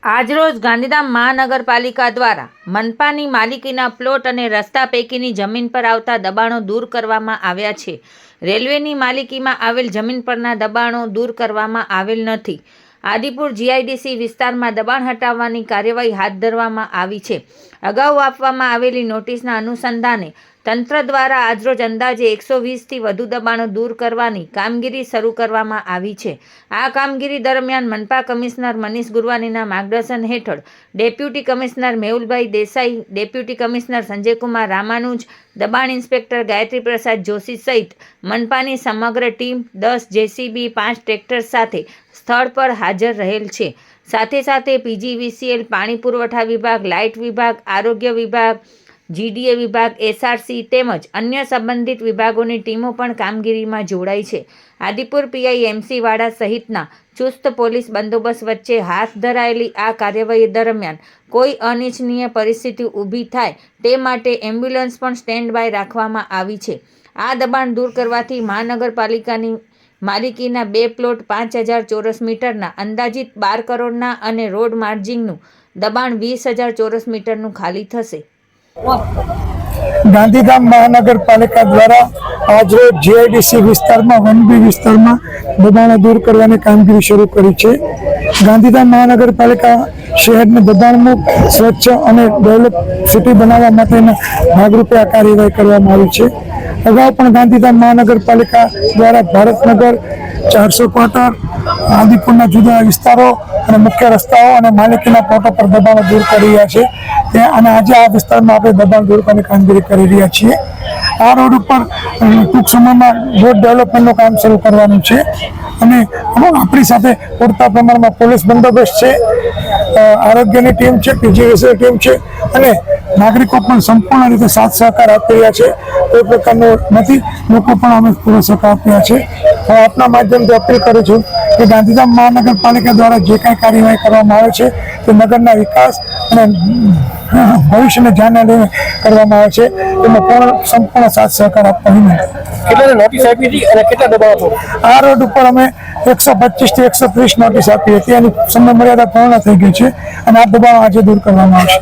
આજરોજ ગાંધીધામ મહાનગરપાલિકા દ્વારા મનપાની માલિકીના પ્લોટ અને રસ્તા પૈકીની જમીન પર આવતા દબાણો દૂર કરવામાં આવ્યા છે. રેલવેની માલિકીમાં આવેલ જમીન પરના દબાણો દૂર કરવામાં આવેલ નથી. આદિપુર જીઆઈડીસી વિસ્તારમાં દબાણ હટાવવાની કાર્યવાહી હાથ ધરવામાં આવી છે. અગાઉ આપવામાં આવેલી નોટિસના અનુસંધાને તંત્ર દ્વારા આજરોજ અંદાજે 120થી વધુ દબાણો દૂર કરવાની કામગીરી શરૂ કરવામાં આવી છે. આ કામગીરી દરમિયાન મનપા કમિશનર મનીષ ગુરવાનીના માર્ગદર્શન હેઠળ ડેપ્યુટી કમિશનર મેહુલભાઈ દેસાઈ, ડેપ્યુટી કમિશનર સંજયકુમાર રામાનુજ, દબાણ ઇન્સ્પેક્ટર ગાયત્રી પ્રસાદ જોશી સહિત મનપાની સમગ્ર ટીમ 10 જેસીબી 5 ટ્રેક્ટર સાથે સ્થળ પર હાજર રહેલ છે. સાથે સાથે પીજીવીસીએલ, પાણી પુરવઠા વિભાગ, લાઇટ વિભાગ, આરોગ્ય વિભાગ, જીડીએ વિભાગ, એસઆરસી તેમજ અન્ય સંબંધિત વિભાગોની ટીમો પણ કામગીરીમાં જોડાઈ છે. આદિપુર પીઆઈ એમસી વાડા સહિતના ચુસ્ત પોલીસ બંદોબસ્ત વચ્ચે હાથ ધરાયેલી આ કાર્યવાહી દરમિયાન કોઈ અનિચ્છનીય પરિસ્થિતિ ઊભી થાય તે માટે એમ્બ્યુલન્સ પણ સ્ટેન્ડ બાય રાખવામાં આવી છે. આ દબાણ દૂર કરવાથી મહાનગરપાલિકાની માલિકીના 2 પ્લોટ 5000 ચોરસ મીટરના અંદાજિત 12 કરોડના અને રોડ માર્જિનનું દબાણ 20000 ચોરસ મીટરનું ખાલી થશે. ગાંધીધામ મહાનગરપાલિકા દ્વારા આજરોજ જીઆઈડીસી વિસ્તારમાં વનબી વિસ્તારમાં દબાણો દૂર કરવાની કામગીરી શરૂ કરી છે. ગાંધીધામ મહાનગરપાલિકા શહેરને દબાણમુક્ત, સ્વચ્છ અને ડેવલપ સિટી બનાવવા માટેના ભાગરૂપે આ કાર્યવાહી કરવામાં આવી છે. અગાઉ પણ ગાંધીધામ મહાનગરપાલિકા દ્વારા ભારતનગર, 400 ક્વાર્ટર, આદિપુરના જુદા વિસ્તારો અને મુખ્ય રસ્તાઓ અને માલિકીના પ્લોટો પર દબાણો દૂર કરી રહ્યા છે. અને આજે આ વિસ્તારમાં આપણે દબાણ દૂર કરવાની કામગીરી કરી રહ્યા છીએ. આ રોડ ઉપર ટૂંક સમયમાં રોડ ડેવલપમેન્ટનું કામ શરૂ કરવાનું છે અને આપણી સાથે પૂરતા પ્રમાણમાં પોલીસ બંદોબસ્ત છે, આરોગ્યની ટીમ છે, પીજીવીસીએલ ટીમ છે અને નાગરિકો પણ સંપૂર્ણ રીતે સાથ સહકાર આપી રહ્યા છે. કોઈ પ્રકારનું નથી, લોકો પણ અમે પૂરો સહકાર આપ્યા છે. હું આપના માધ્યમથી અપીલ કરું છું કે ગાંધીધામ મહાનગરપાલિકા દ્વારા જે કાંઈ કાર્યવાહી કરવામાં આવે છે તે નગરના વિકાસ અને ભવિષ્યને ધ્યાને લઈને કરવામાં આવે છે. એમાં સંપૂર્ણ સાથ સહકાર આપવા વિનંતી. કેટલા નોટિસ આપી હતી અને કેટલા દબાણો? આ રોડ ઉપર અમે 125 થી 130 નોટિસ આપી હતી. એની સમય મર્યાદા પૂર્ણ થઈ ગઈ છે અને આ દબાણો આજે દૂર કરવામાં આવશે.